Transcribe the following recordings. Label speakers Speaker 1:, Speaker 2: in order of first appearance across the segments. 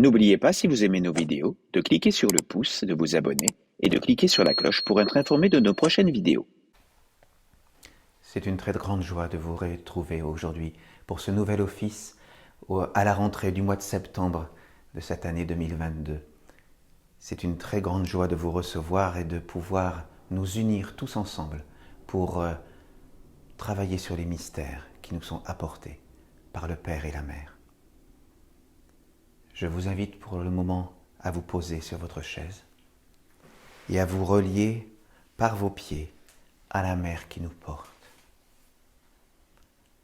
Speaker 1: N'oubliez pas, si vous aimez nos vidéos, de cliquer sur le pouce, de vous abonner et de cliquer sur la cloche pour être informé de nos prochaines vidéos.
Speaker 2: C'est une très grande joie de vous retrouver aujourd'hui pour ce nouvel office à la rentrée du mois de septembre de cette année 2022. C'est une très grande joie de vous recevoir et de pouvoir nous unir tous ensemble pour travailler sur les mystères qui nous sont apportés par le Père et la Mère. Je vous invite pour le moment à vous poser sur votre chaise et à vous relier par vos pieds à la mer qui nous porte,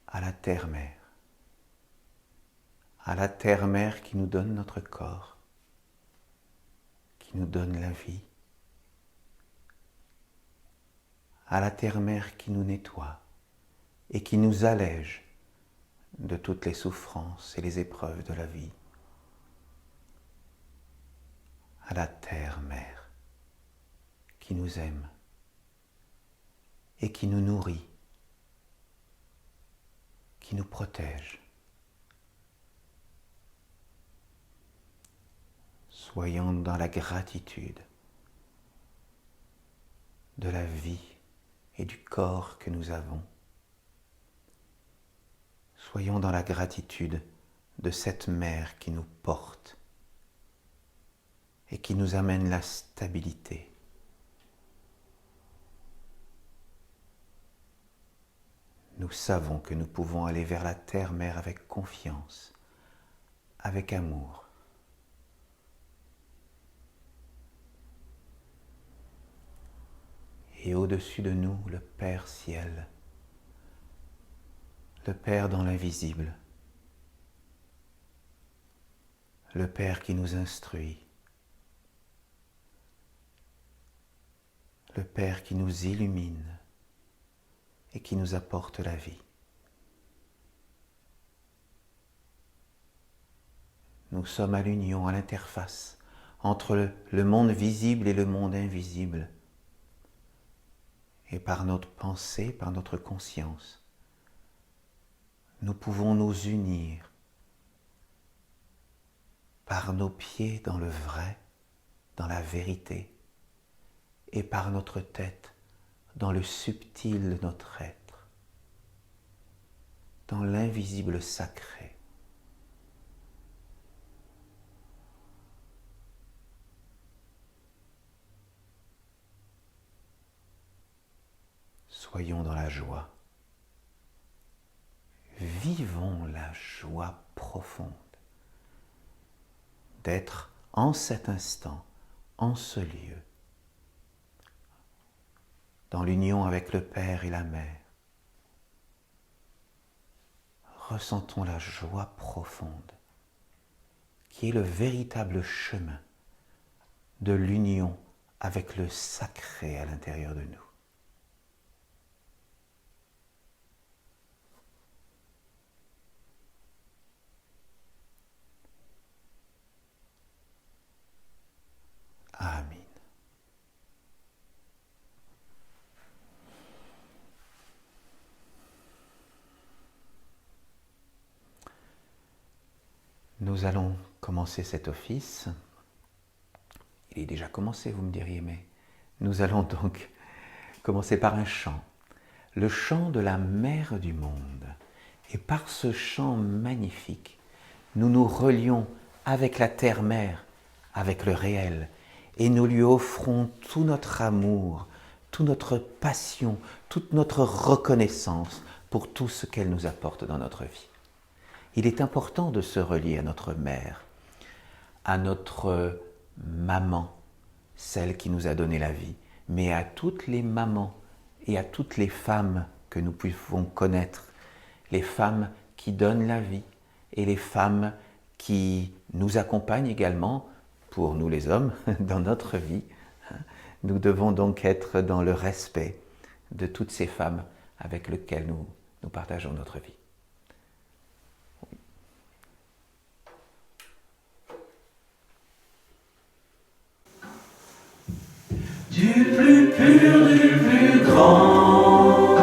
Speaker 2: à la terre-mère, qui nous donne notre corps, qui nous donne la vie, à la terre-mère qui nous nettoie et qui nous allège de toutes les souffrances et les épreuves de la vie, à la terre-mère qui nous aime et qui nous nourrit, qui nous protège. Soyons dans la gratitude de la vie et du corps que nous avons. Soyons dans la gratitude de cette mère qui nous porte et qui nous amène la stabilité. Nous savons que nous pouvons aller vers la terre-mère avec confiance, avec amour. Et au-dessus de nous, le Père Ciel, le Père dans l'invisible, le Père qui nous instruit, le Père qui nous illumine et qui nous apporte la vie. Nous sommes à l'union, à l'interface entre le monde visible et le monde invisible. Et par notre pensée, par notre conscience, nous pouvons nous unir par nos pieds dans le vrai, dans la vérité, et par notre tête dans le subtil de notre être, dans l'invisible sacré. Soyons dans la joie. Vivons la joie profonde d'être en cet instant, en ce lieu, dans l'union avec le Père et la Mère. Ressentons la joie profonde qui est le véritable chemin de l'union avec le sacré à l'intérieur de nous. Amen. Nous allons commencer cet office. Il est déjà commencé, vous me diriez, mais nous allons donc commencer par un chant. Le chant de la Mère du monde. Et par ce chant magnifique, nous nous relions avec la terre-mère, avec le réel, et nous lui offrons tout notre amour, toute notre passion, toute notre reconnaissance pour tout ce qu'elle nous apporte dans notre vie. Il est important de se relier à notre mère, à notre maman, celle qui nous a donné la vie, mais à toutes les mamans et à toutes les femmes que nous pouvons connaître, les femmes qui donnent la vie et les femmes qui nous accompagnent également, pour nous les hommes, dans notre vie. Nous devons donc être dans le respect de toutes ces femmes avec lesquelles nous partageons notre vie.
Speaker 3: Du plus pur, du plus grand,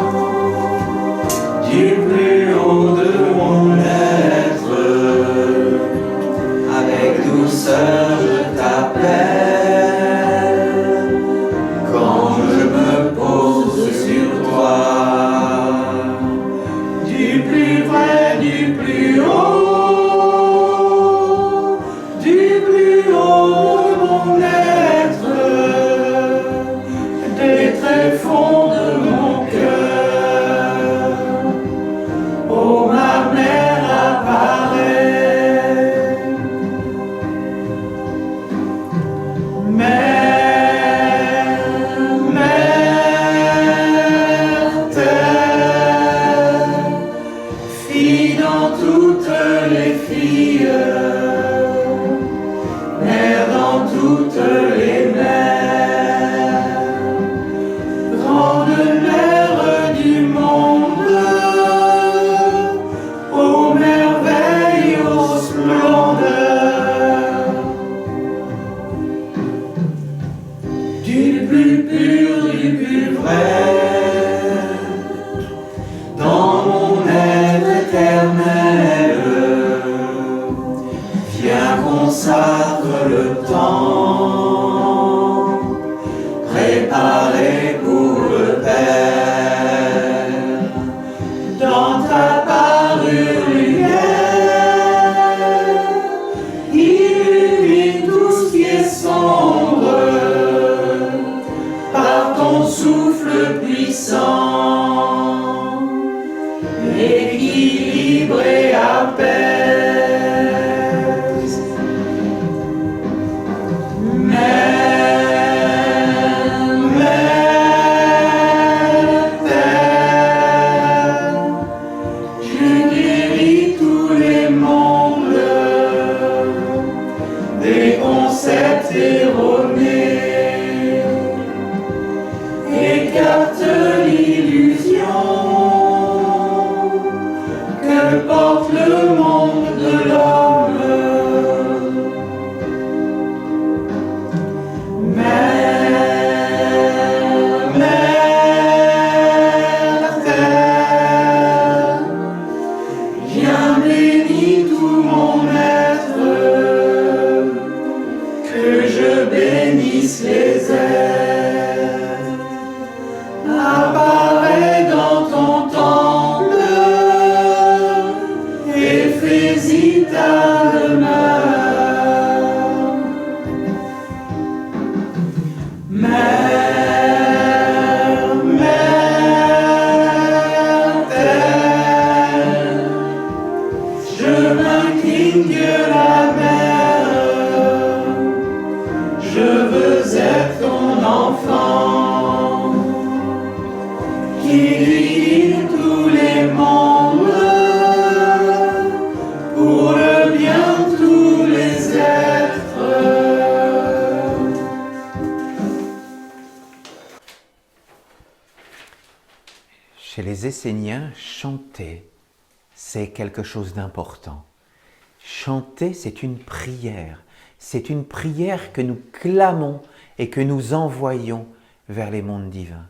Speaker 3: du plus haut de mon être, avec tout du plus pur, du plus vrai, dans mon être éternel, viens consacre le temps, préparé pour le Père, dans ta parure lumière, illumine tout ce qui est sombre, par ton souffle puissant, équilibré apaise. Mère terre, tu guéris tous les mondes, des concepts erronés. Écarte l'illusion que porte le monde de l'homme. Mère terre, viens bénis tout mon être, que je bénisse les êtres. Apparaît dans ton temple et fais-y ta demeure. Mère terre, je m'incline Dieu la mère, je veux être ton enfant, qui guide tous les mondes, pour le bien de tous les êtres.
Speaker 2: Chez les Esséniens, chanter, c'est quelque chose d'important. Chanter, c'est une prière. C'est une prière que nous clamons et que nous envoyons vers les mondes divins.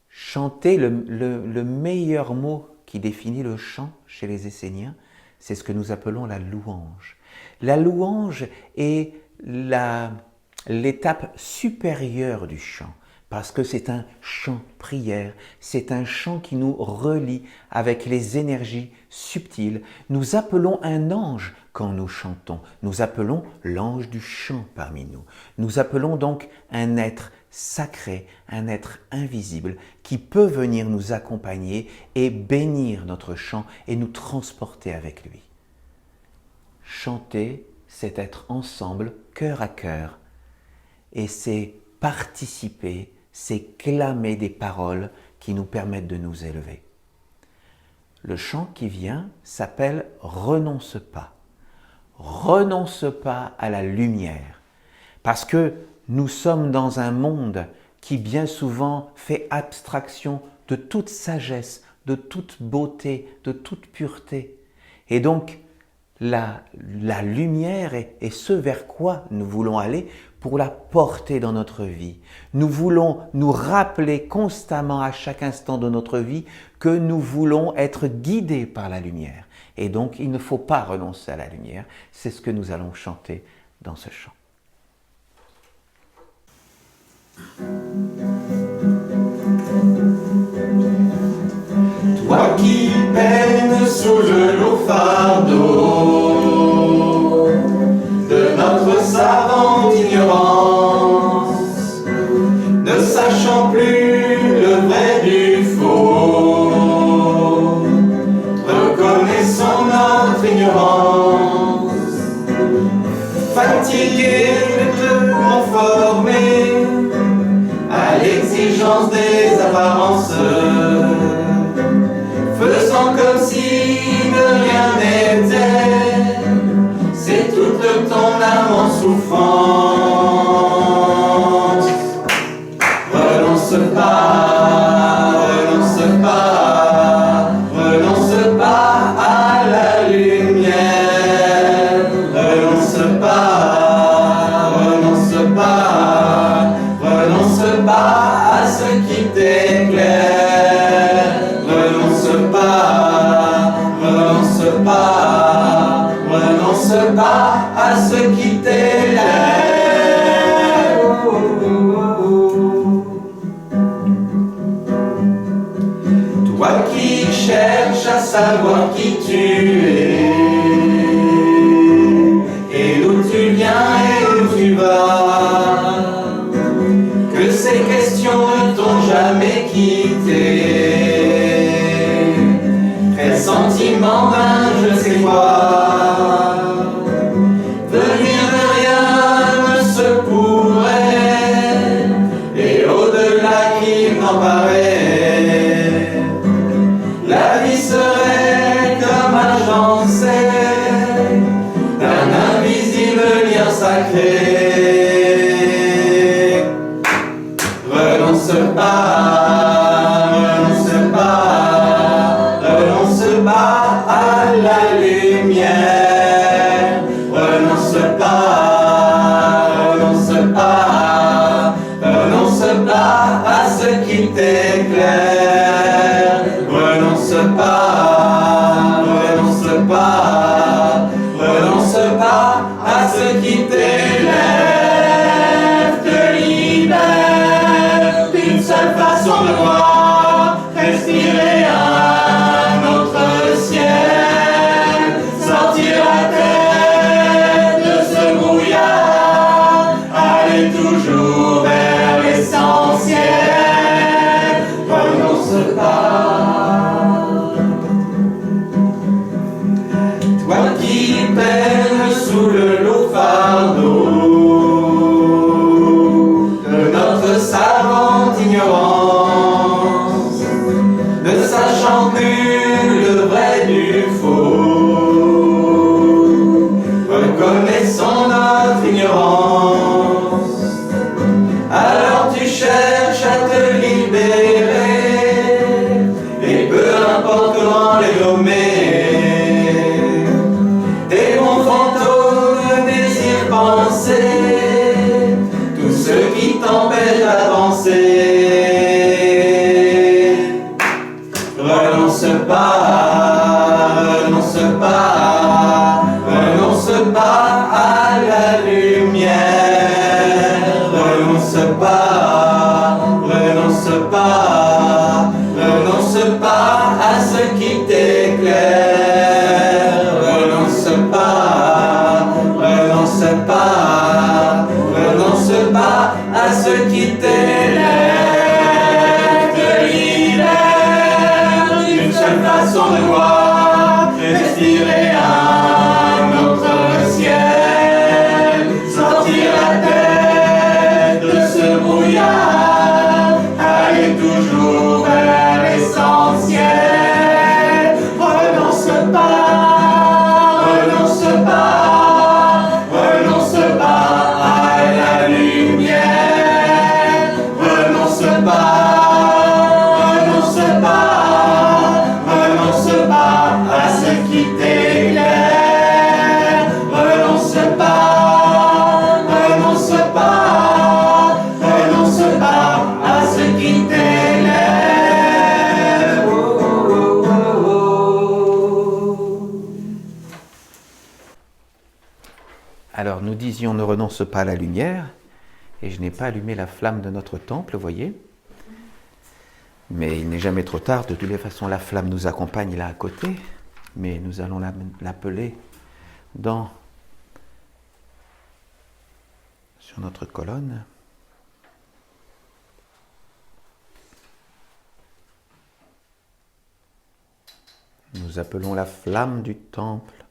Speaker 2: Chanter, le meilleur mot qui définit le chant chez les Esséniens, c'est ce que nous appelons la louange. La louange est l'étape supérieure du chant, parce que c'est un chant prière, c'est un chant qui nous relie avec les énergies subtiles. Nous appelons un ange quand nous chantons, nous appelons l'ange du chant parmi nous. Nous appelons donc un être sacré, un être invisible qui peut venir nous accompagner et bénir notre chant et nous transporter avec lui. Chanter, c'est être ensemble, cœur à cœur, et c'est participer, c'est clamer des paroles qui nous permettent de nous élever. Le chant qui vient s'appelle « Renonce pas ». Renonce pas à la lumière, parce que nous sommes dans un monde qui bien souvent fait abstraction de toute sagesse, de toute beauté, de toute pureté. Et donc, la lumière est ce vers quoi nous voulons aller pour la porter dans notre vie. Nous voulons nous rappeler constamment à chaque instant de notre vie que nous voulons être guidés par la lumière. Et donc, il ne faut pas renoncer à la lumière. C'est ce que nous allons chanter dans ce chant.
Speaker 3: Toi qui peines sous le lourd fardeau de notre savante ignorance, ne sachant plus le vrai du faux, reconnaissant notre ignorance, fatigué de te conformer à l'exigence des apparences, faisant comme si de rien n'était, c'est toute ton âme en souffrance. Renonce pas, renonce pas, renonce pas à la lumière, renonce pas, renonce pas, renonce savoir qui tu es, et d'où tu viens et où tu vas, que ces questions ne t'ont jamais quitté. Pressentiment vain, je sais quoi, venir de rien ne se pourrait, et au-delà qui n'en paraît, la vie serait comme agencée d'un invisible lien sacré. Renonce pas, renonce pas, renonce pas à la lumière. Renonce pas, renonce pas, renonce pas à ce qui t'éclaire. Renonce pas, renonce pas, renonce pas à ce qui t'élève, te libère d'une seule façon de voir, respirer un autre ciel, sortir la tête de ce brouillard, aller toujours vers l'essentiel. Renonce pas, toi qui peines sous le lourd fardeau de notre savante ignorance, ne sachant plus le vrai du faux, reconnaissons notre ignorance. Alors tu cherches à te libérer, et peu importe comment les nommer, des bons fantômes, désirs, pensées, tout ce qui t'empêche d'avancer. Renonce pas, renonce pas, renonce pas à la lumière. Renonce pas, renonce pas, renonce pas à ce qui t'éclaire. Renonce pas, renonce pas, renonce pas à ce qui t'élève, te libère d'une seule façon de voir, respirer un autre ciel, sortir la tête de ce brouillard, aller toujours vers l'essentiel. Renonce pas, renonce pas, renonce pas à la lumière. Renonce pas, renonce pas, renonce pas à ce qui t'éclaire. Renonce pas, renonce pas, renonce pas à ce qui t'élève. Oh, oh, oh, oh.
Speaker 2: Alors nous disions ne renonce pas à la lumière, et je n'ai pas allumé la flamme de notre temple, vous voyez. Mais il n'est jamais trop tard, de toutes les façons la flamme nous accompagne là à côté, mais nous allons l'appeler sur notre colonne. Nous appelons la flamme du temple,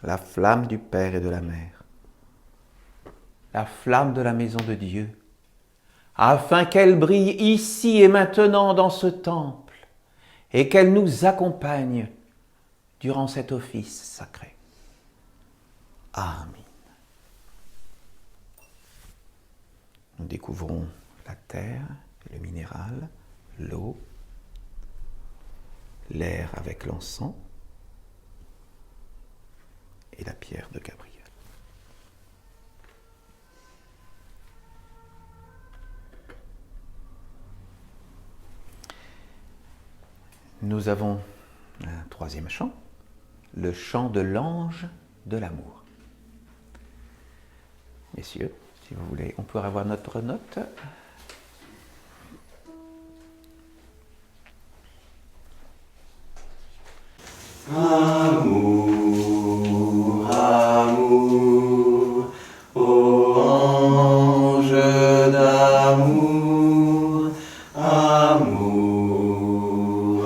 Speaker 2: la flamme du Père et de la Mère, la flamme de la maison de Dieu, afin qu'elle brille ici et maintenant dans ce temple et qu'elle nous accompagne durant cet office sacré. Amen. Nous découvrons la terre, le minéral, l'eau, l'air avec l'encens et la pierre de Gabriel. Nous avons un troisième chant, le chant de l'ange de l'amour. Messieurs, si vous voulez, on pourrait avoir notre note.
Speaker 3: Amour, amour, ô ange d'amour, amour,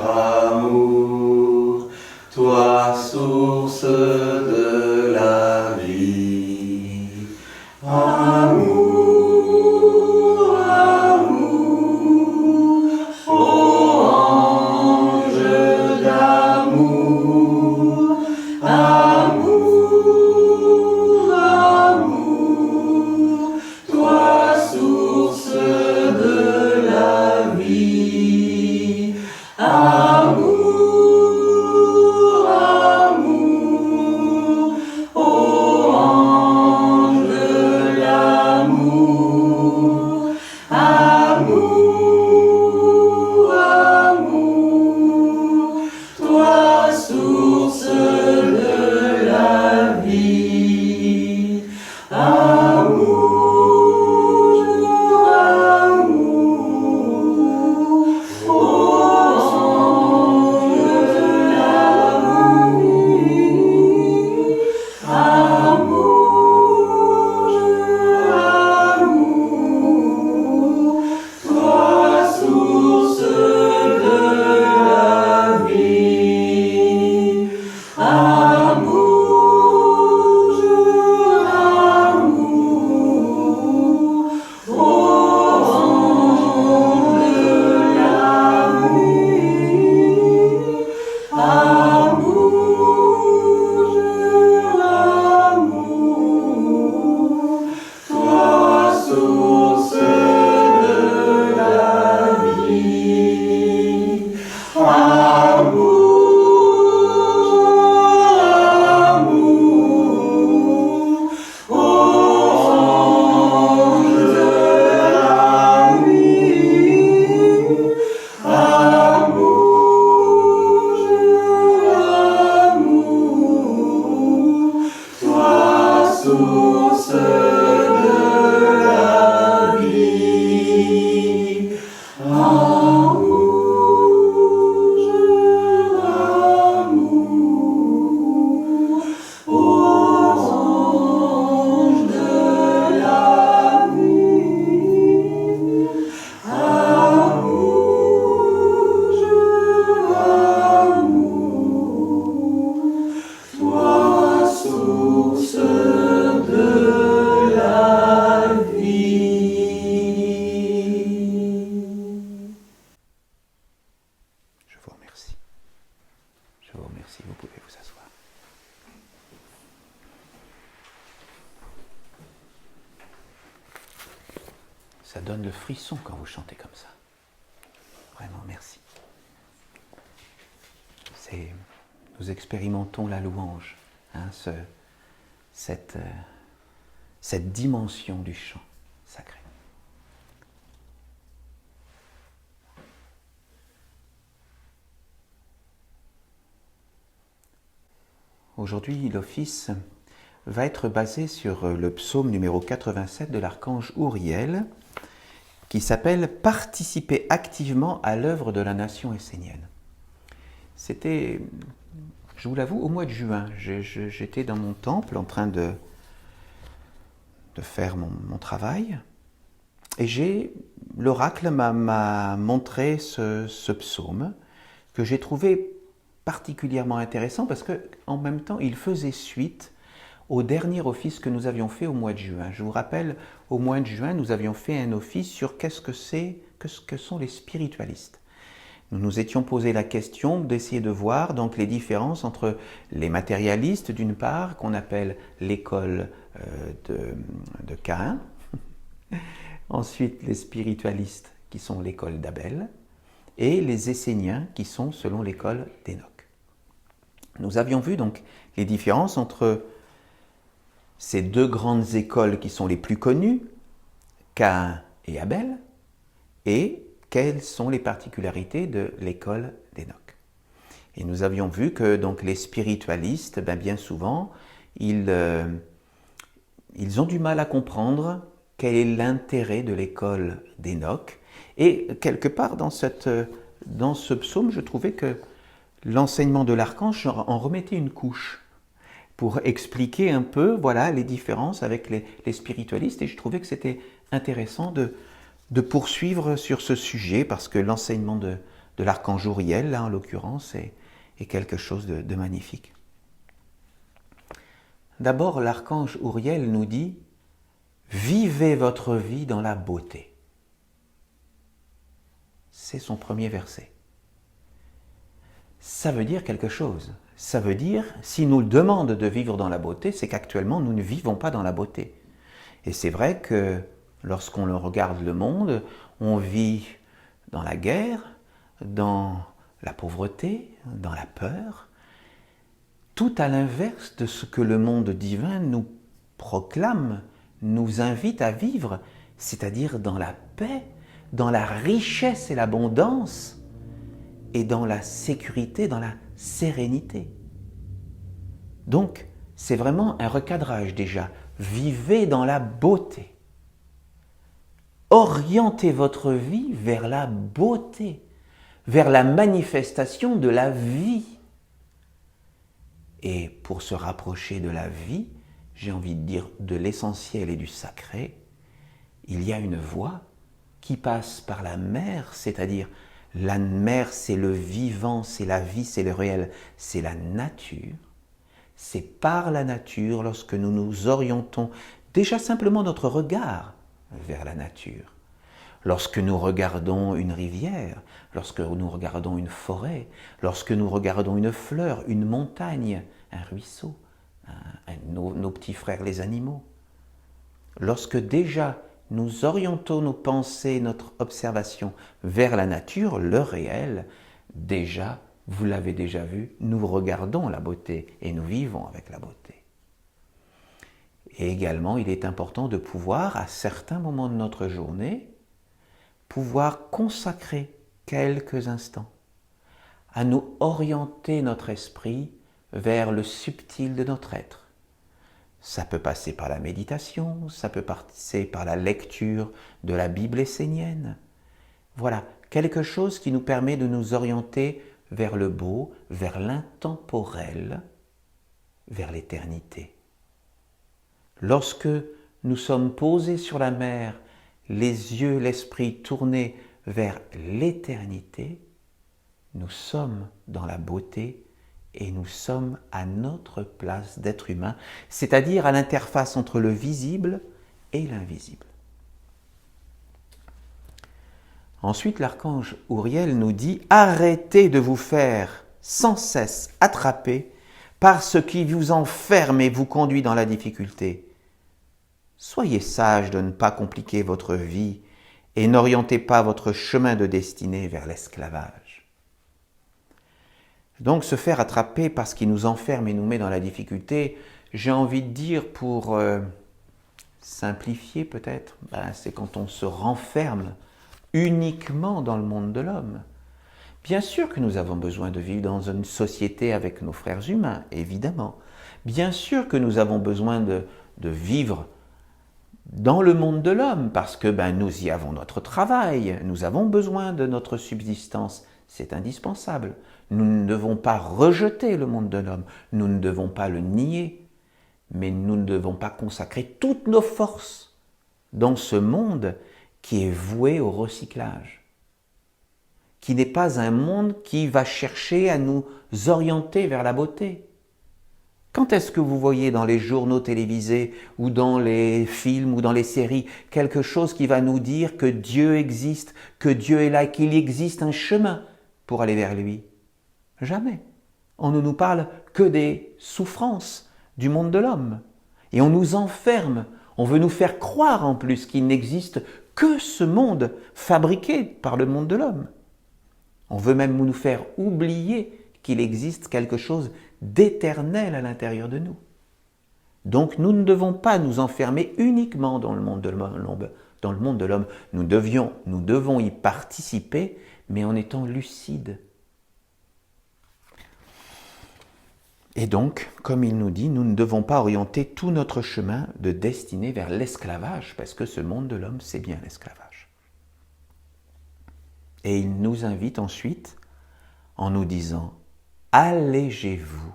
Speaker 3: amour, toi source de la vie. Amour, amour, ô ange d'amour, amour, amour, toi source de la vie. Amour, amour, ô ange d'amour, amour, amour, toi source de la vie. Amour, amour, ô ange d'amour, amour, amour, toi source de la vie. Amour, amour, ô ange d'amour, amour, amour, toi source de la vie. Amour, amour, ô ange de la nuit. Amour, amour, toi source de la vie. Amour, amour, ô ange de la nuit. Amour, amour, toi source de la vie.
Speaker 2: Je vous remercie. Je vous remercie, vous pouvez vous asseoir. Ça donne le frisson quand vous chantez comme ça. Vraiment, merci. Nous expérimentons la louange, hein, cette dimension du chant sacré. Aujourd'hui, l'office va être basé sur le psaume numéro 87 de l'archange Uriel, qui s'appelle « Participer activement à l'œuvre de la nation essénienne ». C'était, je vous l'avoue, au mois de juin. J'étais dans mon temple en train de faire mon travail, et l'oracle m'a montré ce psaume que j'ai trouvé particulièrement intéressant parce qu'en même temps, il faisait suite au dernier office que nous avions fait au mois de juin. Je vous rappelle, au mois de juin, nous avions fait un office sur qu'est-ce que sont les spiritualistes. Nous nous étions posé la question d'essayer de voir donc les différences entre les matérialistes d'une part, qu'on appelle l'école de Caïn, ensuite les spiritualistes qui sont l'école d'Abel, et les Esséniens qui sont selon l'école d'Enoch. Nous avions vu donc les différences entre ces deux grandes écoles qui sont les plus connues, Caïn et Abel, et quelles sont les particularités de l'école d'Enoch. Et nous avions vu que donc les spiritualistes, bien souvent, ils ont du mal à comprendre quel est l'intérêt de l'école d'Enoch. Et quelque part dans ce psaume, je trouvais que l'enseignement de l'archange en remettait une couche pour expliquer un peu, voilà, les différences avec les spiritualistes. Et je trouvais que c'était intéressant de poursuivre sur ce sujet parce que l'enseignement de l'archange Uriel, là en l'occurrence, est quelque chose de magnifique. D'abord, l'archange Uriel nous dit « Vivez votre vie dans la beauté ». C'est son premier verset. Ça veut dire quelque chose. Ça veut dire, s'il nous demande de vivre dans la beauté, c'est qu'actuellement nous ne vivons pas dans la beauté. Et c'est vrai que lorsqu'on regarde le monde, on vit dans la guerre, dans la pauvreté, dans la peur, tout à l'inverse de ce que le monde divin nous proclame, nous invite à vivre, c'est-à-dire dans la paix, dans la richesse et l'abondance, et dans la sécurité, dans la sérénité. Donc, c'est vraiment un recadrage déjà. Vivez dans la beauté. Orientez votre vie vers la beauté, vers la manifestation de la vie. Et pour se rapprocher de la vie, j'ai envie de dire de l'essentiel et du sacré, il y a une voie qui passe par la mer, c'est-à-dire la mer, c'est le vivant, c'est la vie, c'est le réel, c'est la nature. C'est par la nature, lorsque nous nous orientons déjà simplement notre regard vers la nature. Lorsque nous regardons une rivière, lorsque nous regardons une forêt, lorsque nous regardons une fleur, une montagne, un ruisseau, nos petits frères les animaux. Lorsque déjà nous orientons nos pensées, notre observation vers la nature, le réel, déjà, vous l'avez déjà vu, nous regardons la beauté et nous vivons avec la beauté. Et également, il est important de pouvoir, à certains moments de notre journée, pouvoir consacrer quelques instants à nous orienter notre esprit vers le subtil de notre être. Ça peut passer par la méditation, ça peut passer par la lecture de la Bible essénienne. Voilà, quelque chose qui nous permet de nous orienter vers le beau, vers l'intemporel, vers l'éternité. Lorsque nous sommes posés sur la mer, les yeux, l'esprit tournés vers l'éternité, nous sommes dans la beauté et nous sommes à notre place d'être humain, c'est-à-dire à l'interface entre le visible et l'invisible. Ensuite, l'archange Uriel nous dit « Arrêtez de vous faire sans cesse attraper par ce qui vous enferme et vous conduit dans la difficulté. Soyez sage de ne pas compliquer votre vie et n'orientez pas votre chemin de destinée vers l'esclavage. » Donc se faire attraper par ce qui nous enferme et nous met dans la difficulté, j'ai envie de dire pour simplifier peut-être, c'est quand on se renferme uniquement dans le monde de l'homme. Bien sûr que nous avons besoin de vivre dans une société avec nos frères humains, évidemment. Bien sûr que nous avons besoin de vivre dans le monde de l'homme, parce que nous y avons notre travail, nous avons besoin de notre subsistance, c'est indispensable. Nous ne devons pas rejeter le monde de l'homme, nous ne devons pas le nier, mais nous ne devons pas consacrer toutes nos forces dans ce monde qui est voué au recyclage, qui n'est pas un monde qui va chercher à nous orienter vers la beauté. Quand est-ce que vous voyez dans les journaux télévisés ou dans les films ou dans les séries quelque chose qui va nous dire que Dieu existe, que Dieu est là, qu'il existe un chemin pour aller vers lui? Jamais. On ne nous parle que des souffrances du monde de l'homme. Et on nous enferme, on veut nous faire croire en plus qu'il n'existe que ce monde fabriqué par le monde de l'homme. On veut même nous faire oublier qu'il existe quelque chose d'éternel à l'intérieur de nous. Donc nous ne devons pas nous enfermer uniquement dans le monde de l'homme. Nous devons y participer, mais en étant lucides. Et donc, comme il nous dit, nous ne devons pas orienter tout notre chemin de destinée vers l'esclavage, parce que ce monde de l'homme, c'est bien l'esclavage. Et il nous invite ensuite en nous disant allégez-vous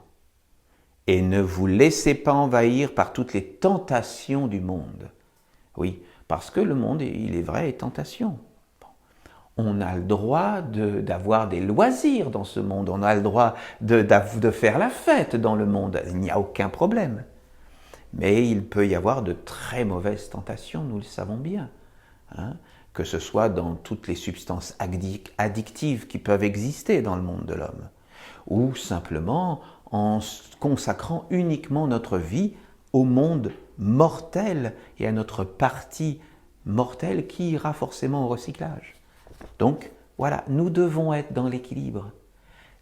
Speaker 2: et ne vous laissez pas envahir par toutes les tentations du monde. Oui, parce que le monde, il est vrai, est tentation. On a le droit d'avoir des loisirs dans ce monde, on a le droit de faire la fête dans le monde, il n'y a aucun problème. Mais il peut y avoir de très mauvaises tentations, nous le savons bien, hein, que ce soit dans toutes les substances addictives qui peuvent exister dans le monde de l'homme, ou simplement en consacrant uniquement notre vie au monde mortel et à notre partie mortelle qui ira forcément au recyclage. Donc, voilà, nous devons être dans l'équilibre.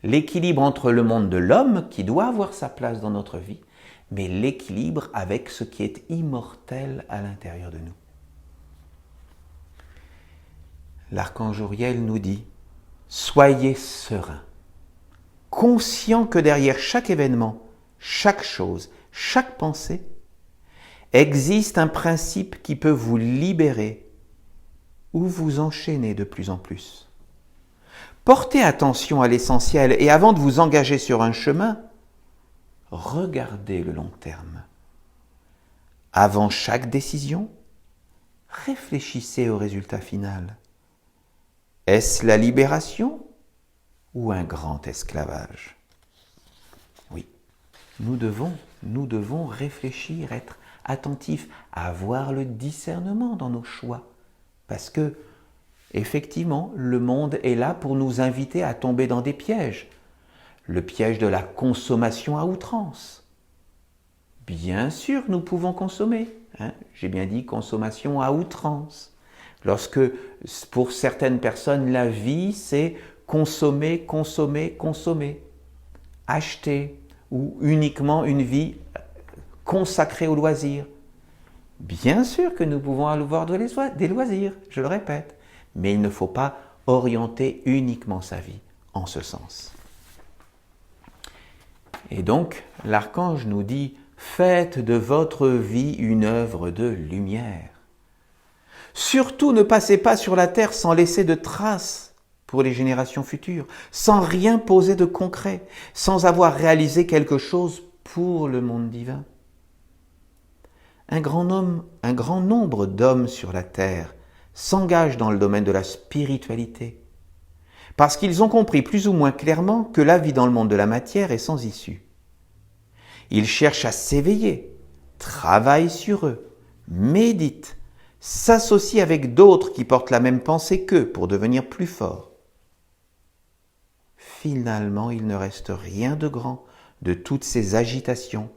Speaker 2: L'équilibre entre le monde de l'homme, qui doit avoir sa place dans notre vie, mais l'équilibre avec ce qui est immortel à l'intérieur de nous. L'archange Uriel nous dit « Soyez sereins, conscients que derrière chaque événement, chaque chose, chaque pensée, existe un principe qui peut vous libérer ou vous enchaîner de plus en plus. Portez attention à l'essentiel et avant de vous engager sur un chemin, regardez le long terme. Avant chaque décision, réfléchissez au résultat final. Est-ce la libération ou un grand esclavage? Oui, nous devons réfléchir, être attentifs, avoir le discernement dans nos choix. Parce que, effectivement, le monde est là pour nous inviter à tomber dans des pièges. Le piège de la consommation à outrance. Bien sûr, nous pouvons consommer. Hein? J'ai bien dit consommation à outrance. Lorsque, pour certaines personnes, la vie, c'est consommer, consommer, consommer. Acheter, ou uniquement une vie consacrée au loisir. Bien sûr que nous pouvons avoir des loisirs, je le répète, mais il ne faut pas orienter uniquement sa vie en ce sens. Et donc, l'archange nous dit « Faites de votre vie une œuvre de lumière. Surtout ne passez pas sur la terre sans laisser de traces pour les générations futures, sans rien poser de concret, sans avoir réalisé quelque chose pour le monde divin. Un grand nombre d'hommes sur la terre s'engagent dans le domaine de la spiritualité, parce qu'ils ont compris plus ou moins clairement que la vie dans le monde de la matière est sans issue. Ils cherchent à s'éveiller, travaillent sur eux, méditent, s'associent avec d'autres qui portent la même pensée qu'eux pour devenir plus forts. Finalement, il ne reste rien de grand de toutes ces agitations,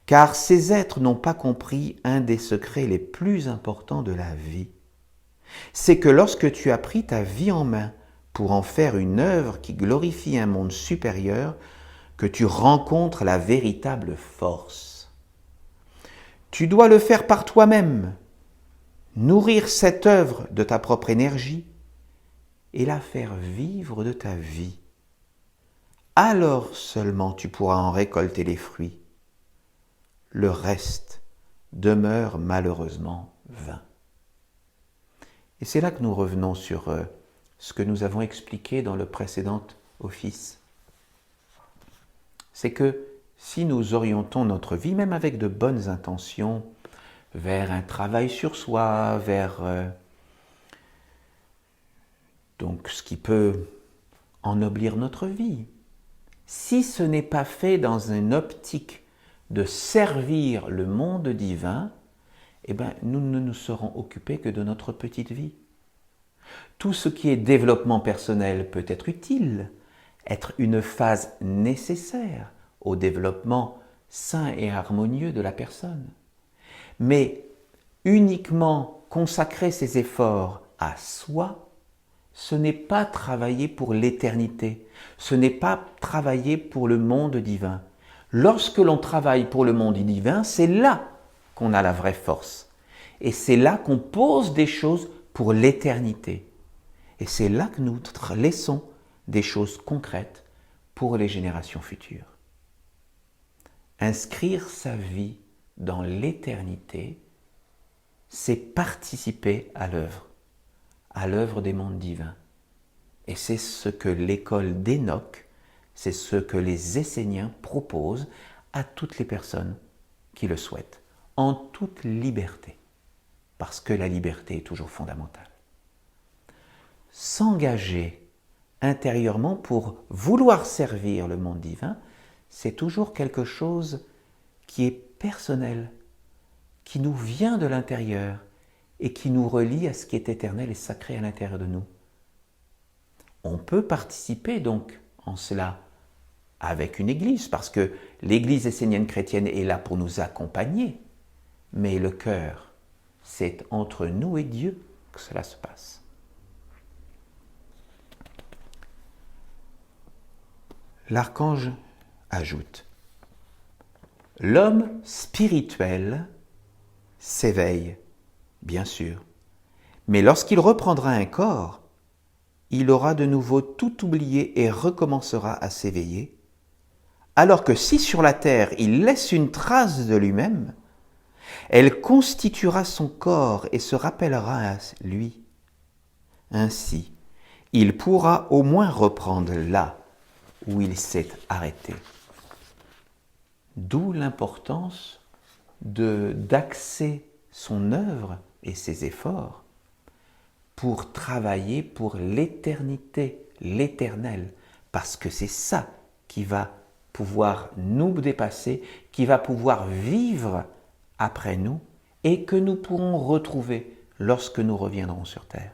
Speaker 2: car ces êtres n'ont pas compris un des secrets les plus importants de la vie. C'est que lorsque tu as pris ta vie en main pour en faire une œuvre qui glorifie un monde supérieur, que tu rencontres la véritable force. Tu dois le faire par toi-même, nourrir cette œuvre de ta propre énergie et la faire vivre de ta vie. Alors seulement tu pourras en récolter les fruits. Le reste demeure malheureusement vain. Et c'est là que nous revenons sur ce que nous avons expliqué dans le précédent office. C'est que si nous orientons notre vie, même avec de bonnes intentions, vers un travail sur soi, vers donc ce qui peut ennoblir notre vie, si ce n'est pas fait dans une optique de servir le monde divin, eh bien, nous ne nous serons occupés que de notre petite vie. Tout ce qui est développement personnel peut être utile, être une phase nécessaire au développement sain et harmonieux de la personne. Mais uniquement consacrer ses efforts à soi, ce n'est pas travailler pour l'éternité, ce n'est pas travailler pour le monde divin. Lorsque l'on travaille pour le monde divin, c'est là qu'on a la vraie force. Et c'est là qu'on pose des choses pour l'éternité. Et c'est là que nous laissons des choses concrètes pour les générations futures. Inscrire sa vie dans l'éternité, c'est participer à l'œuvre des mondes divins. Et c'est ce que l'école d'Enoch, C'est ce que les Esséniens proposent à toutes les personnes qui le souhaitent, en toute liberté, parce que la liberté est toujours fondamentale. S'engager intérieurement pour vouloir servir le monde divin, c'est toujours quelque chose qui est personnel, qui nous vient de l'intérieur et qui nous relie à ce qui est éternel et sacré à l'intérieur de nous. On peut participer donc en cela avec une église, parce que l'église essénienne chrétienne est là pour nous accompagner, mais le cœur, c'est entre nous et Dieu que cela se passe. L'archange ajoute: l'homme spirituel s'éveille, bien sûr, mais lorsqu'il reprendra un corps, il aura de nouveau tout oublié et recommencera à s'éveiller, alors que si sur la terre il laisse une trace de lui-même, elle constituera son corps et se rappellera à lui. Ainsi, il pourra au moins reprendre là où il s'est arrêté. D'où l'importance d'axer son œuvre et ses efforts pour travailler pour l'éternité, l'éternel, parce que c'est ça qui va pouvoir nous dépasser, qui va pouvoir vivre après nous et que nous pourrons retrouver lorsque nous reviendrons sur terre.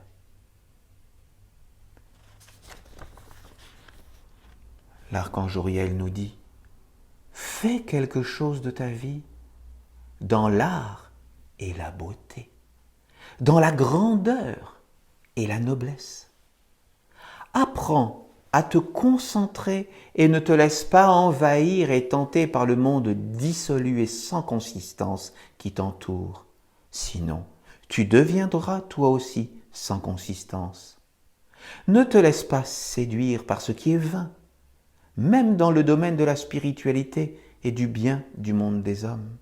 Speaker 2: L'archange Uriel nous dit: fais quelque chose de ta vie dans l'art et la beauté, dans la grandeur et la noblesse. Apprends à te concentrer et ne te laisse pas envahir et tenter par le monde dissolu et sans consistance qui t'entoure. Sinon, tu deviendras toi aussi sans consistance. Ne te laisse pas séduire par ce qui est vain, même dans le domaine de la spiritualité et du bien du monde des hommes.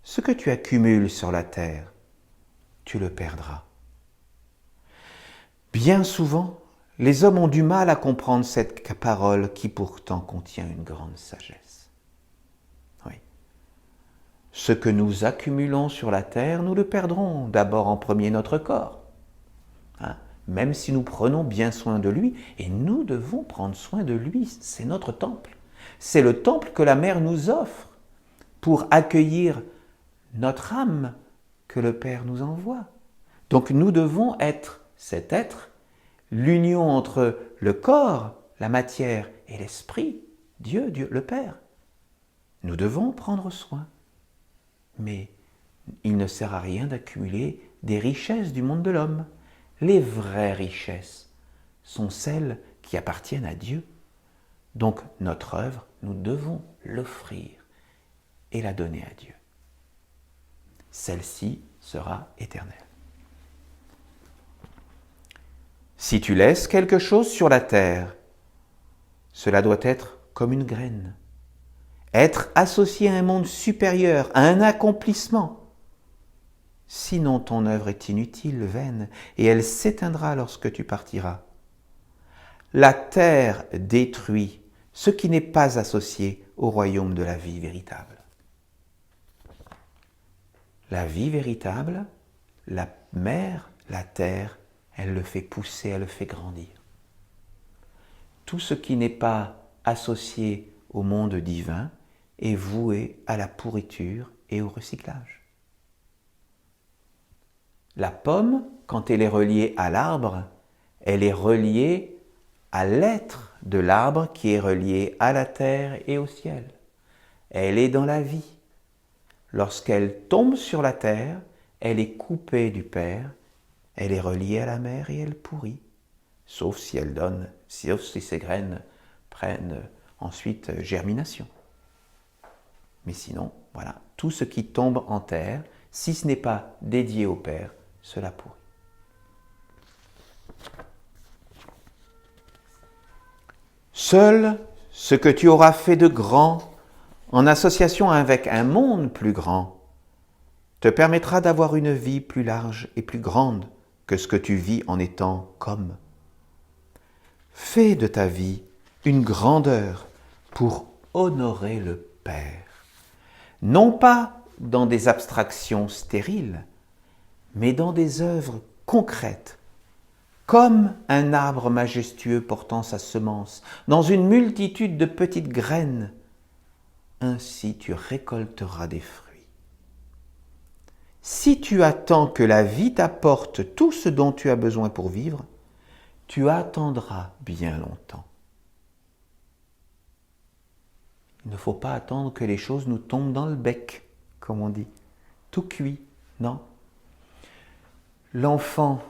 Speaker 2: Ce que tu accumules sur la terre, tu le perdras. Bien souvent, les hommes ont du mal à comprendre cette parole qui pourtant contient une grande sagesse. Oui. Ce que nous accumulons sur la terre, nous le perdrons d'abord en premier notre corps. Même si nous prenons bien soin de lui, et nous devons prendre soin de lui, c'est notre temple. C'est le temple que la mère nous offre pour accueillir notre âme que le Père nous envoie. Donc nous devons être cet être, l'union entre le corps, la matière et l'esprit, Dieu le Père. Nous devons prendre soin. Mais il ne sert à rien d'accumuler des richesses du monde de l'homme. Les vraies richesses sont celles qui appartiennent à Dieu. Donc notre œuvre, nous devons l'offrir et la donner à Dieu. Celle-ci sera éternelle. Si tu laisses quelque chose sur la terre, cela doit être comme une graine. Être associé à un monde supérieur, à un accomplissement. Sinon ton œuvre est inutile, vaine, et elle s'éteindra lorsque tu partiras. La terre détruit ce qui n'est pas associé au royaume de la vie véritable. La vie véritable, la mer, la terre, elle le fait pousser, elle le fait grandir. Tout ce qui n'est pas associé au monde divin est voué à la pourriture et au recyclage. La pomme, quand elle est reliée à l'arbre, elle est reliée à l'être de l'arbre qui est relié à la terre et au ciel. Elle est dans la vie. Lorsqu'elle tombe sur la terre, elle est coupée du Père, elle est reliée à la mer et elle pourrit. Sauf si elle donne, sauf si ses graines prennent ensuite germination. Mais sinon, voilà, tout ce qui tombe en terre, si ce n'est pas dédié au Père, cela pourrit. Seul ce que tu auras fait de grand, en association avec un monde plus grand, te permettra d'avoir une vie plus large et plus grande que ce que tu vis en étant comme. Fais de ta vie une grandeur pour honorer le Père. Non pas dans des abstractions stériles, mais dans des œuvres concrètes, comme un arbre majestueux portant sa semence dans une multitude de petites graines. Ainsi tu récolteras des fruits. Si tu attends que la vie t'apporte tout ce dont tu as besoin pour vivre, tu attendras bien longtemps. Il ne faut pas attendre que les choses nous tombent dans le bec, comme on dit, tout cuit, non. L'enfant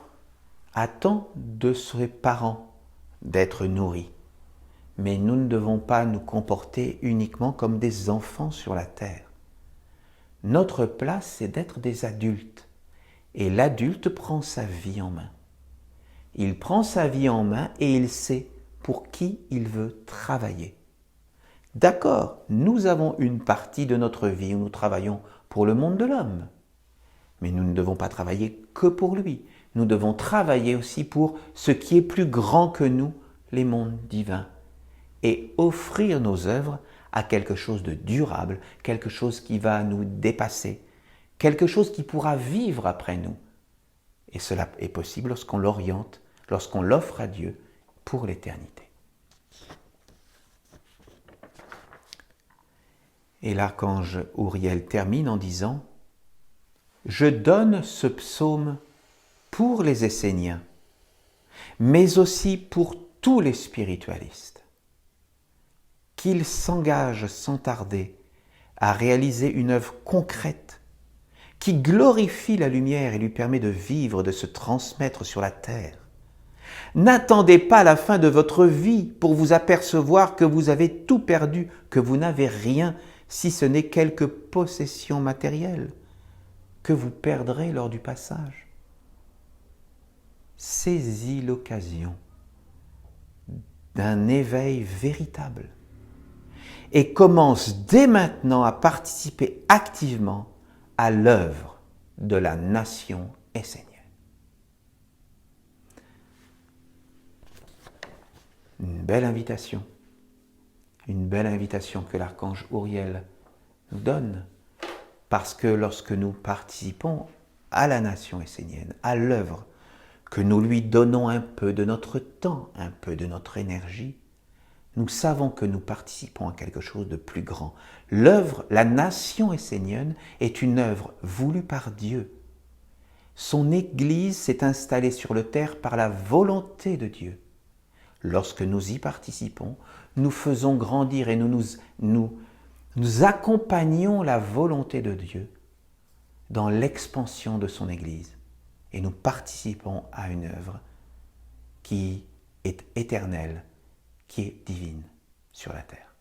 Speaker 2: attend de ses parents d'être nourri, mais nous ne devons pas nous comporter uniquement comme des enfants sur la terre. Notre place, c'est d'être des adultes, et l'adulte prend sa vie en main. Il prend sa vie en main et il sait pour qui il veut travailler. D'accord, nous avons une partie de notre vie où nous travaillons pour le monde de l'homme, mais nous ne devons pas travailler que pour lui. Nous devons travailler aussi pour ce qui est plus grand que nous, les mondes divins, et offrir nos œuvres à quelque chose de durable, quelque chose qui va nous dépasser, quelque chose qui pourra vivre après nous. Et cela est possible lorsqu'on l'oriente, lorsqu'on l'offre à Dieu pour l'éternité. Et l'archange Uriel termine en disant « Je donne ce psaume pour les Esséniens, mais aussi pour tous les spiritualistes, qu'ils s'engagent sans tarder à réaliser une œuvre concrète qui glorifie la lumière et lui permet de vivre, de se transmettre sur la terre. N'attendez pas la fin de votre vie pour vous apercevoir que vous avez tout perdu, que vous n'avez rien, si ce n'est quelques possessions matérielles que vous perdrez lors du passage. Saisis l'occasion d'un éveil véritable et commence dès maintenant à participer activement à l'œuvre de la nation essénienne. Une belle invitation que l'archange Uriel nous donne, parce que lorsque nous participons à la nation essénienne, à l'œuvre, que nous lui donnons un peu de notre temps, un peu de notre énergie, nous savons que nous participons à quelque chose de plus grand. L'œuvre, la nation essénienne, est une œuvre voulue par Dieu. Son Église s'est installée sur la terre par la volonté de Dieu. Lorsque nous y participons, nous faisons grandir et nous accompagnons la volonté de Dieu dans l'expansion de son Église. Et nous participons à une œuvre qui est éternelle, qui est divine sur la terre.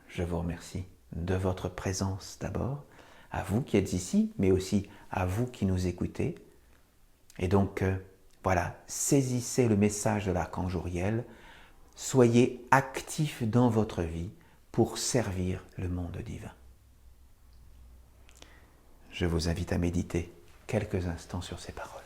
Speaker 2: Je vous remercie de votre présence d'abord, à vous qui êtes ici, mais aussi à vous qui nous écoutez. Et donc, voilà, saisissez le message de l'archange Uriel, soyez actifs dans votre vie pour servir le monde divin. Je vous invite à méditer quelques instants sur ces paroles.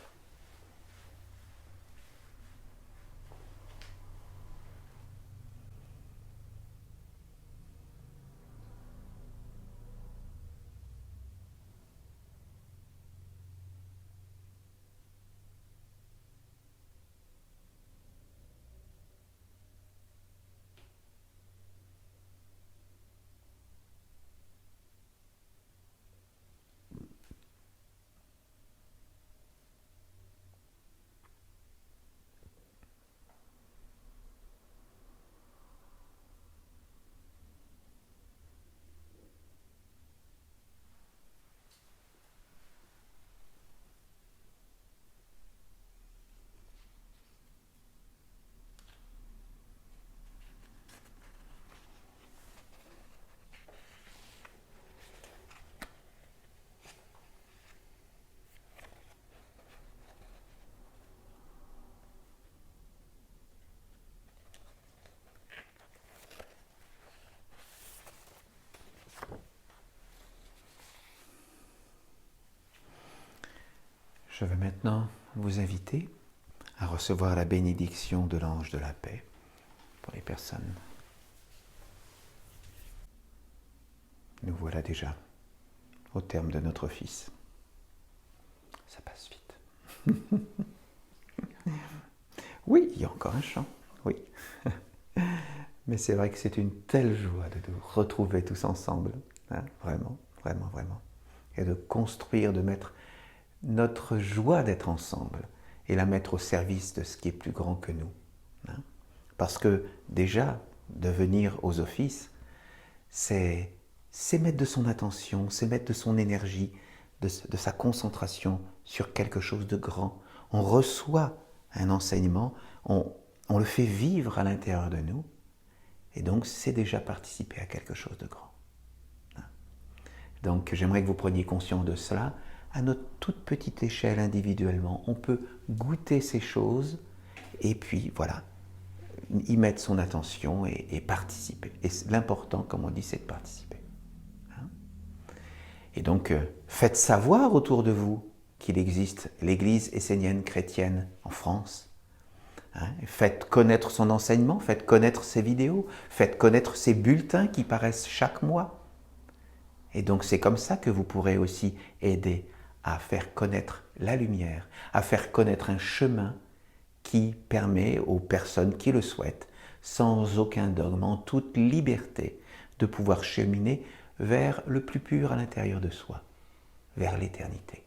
Speaker 2: Je vais maintenant vous inviter à recevoir la bénédiction de l'ange de la paix pour les personnes. Nous voilà déjà au terme de notre office. Ça passe vite. Oui, il y a encore un chant, oui. Mais c'est vrai que c'est une telle joie de nous retrouver tous ensemble, hein, vraiment, vraiment, vraiment. Et de construire, de mettre notre joie d'être ensemble et la mettre au service de ce qui est plus grand que nous. Hein. Parce que déjà, de venir aux offices, c'est mettre de son attention, c'est mettre de son énergie, de sa concentration sur quelque chose de grand. On reçoit un enseignement, on le fait vivre à l'intérieur de nous, et donc c'est déjà participer à quelque chose de grand. Donc j'aimerais que vous preniez conscience de cela. À notre toute petite échelle individuellement, on peut goûter ces choses et puis voilà, y mettre son attention et participer. Et l'important, comme on dit, c'est de participer. Hein? Et donc faites savoir autour de vous qu'il existe l'Église essénienne chrétienne en France. Hein? Faites connaître son enseignement, faites connaître ses vidéos, faites connaître ses bulletins qui paraissent chaque mois. Et donc c'est comme ça que vous pourrez aussi aider à faire connaître la lumière, à faire connaître un chemin qui permet aux personnes qui le souhaitent, sans aucun dogme, en toute liberté, de pouvoir cheminer vers le plus pur à l'intérieur de soi, vers l'éternité.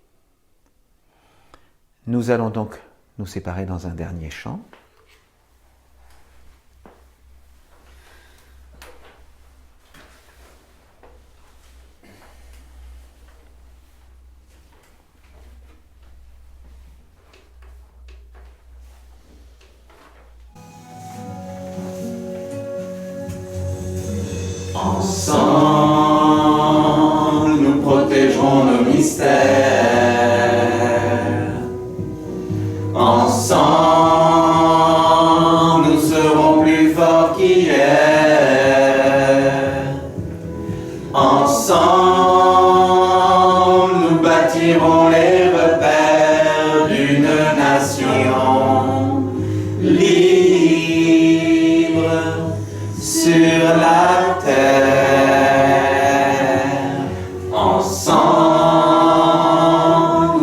Speaker 2: Nous allons donc nous séparer dans un dernier chant.
Speaker 3: Ensemble, nous protégerons nos mystères. Ensemble, nous serons plus forts qu'hier. Ensemble, nous bâtirons les repères d'une nation libre sur la terre. Ensemble,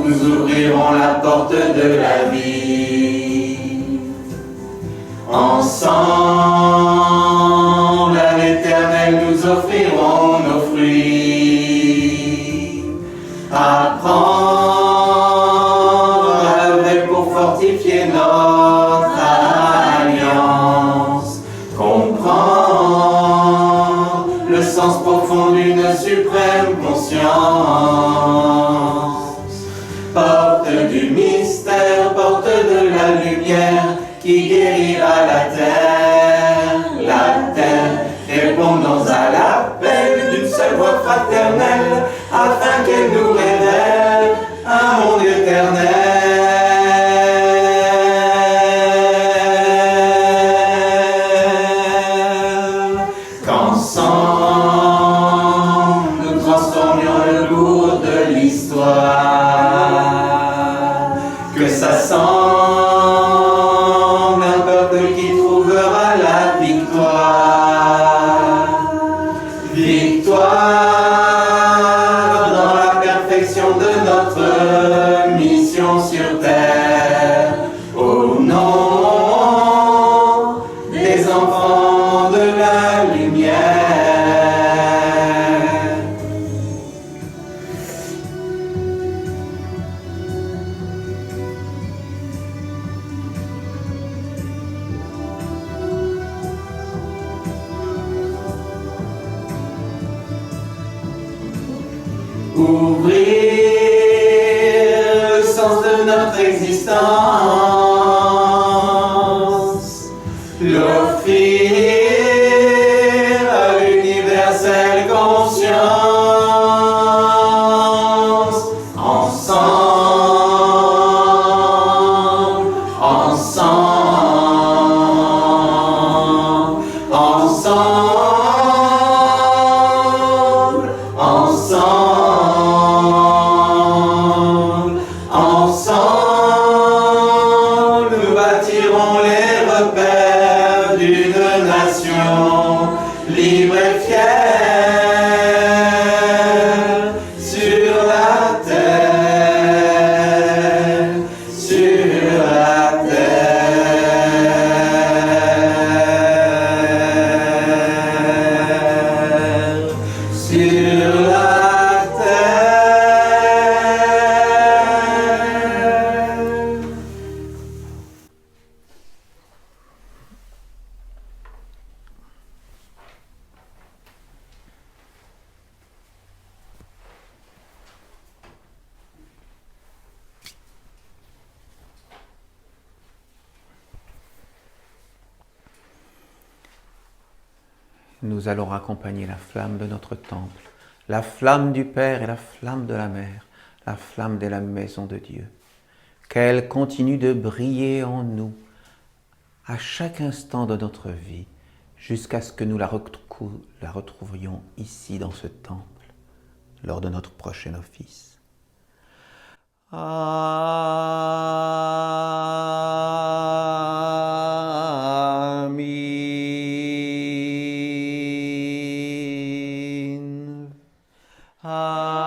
Speaker 3: nous ouvrirons la porte de la vie. Ensemble, à l'Éternel, nous offrirons nos fruits. Apprendre à œuvrer pour fortifier notre alliance. Comprendre le sens profond d'une suprême conscience. Porte du mystère, porte de la lumière qui guérira la terre, répondons à l'appel d'une seule voix fraternelle, afin qu'elle nous révèle un monde éternel. Qu'ensemble nous transformions le cours de l'histoire, que ça semble un peuple qui trouvera la victoire. Victoire dans la perfection de notre mission sur terre, au nom des enfants de la lumière. Ouvrir le sens de notre existence, l'offrir à l'universelle conscience. Ensemble, ensemble, ensemble, ensemble. Ensemble,
Speaker 2: nous allons raccompagner la flamme de notre temple, la flamme du Père et la flamme de la Mère, la flamme de la maison de Dieu. Qu'elle continue de briller en nous à chaque instant de notre vie, jusqu'à ce que nous la retrouvions ici dans ce temple, lors de notre prochain office. Amin. Amin.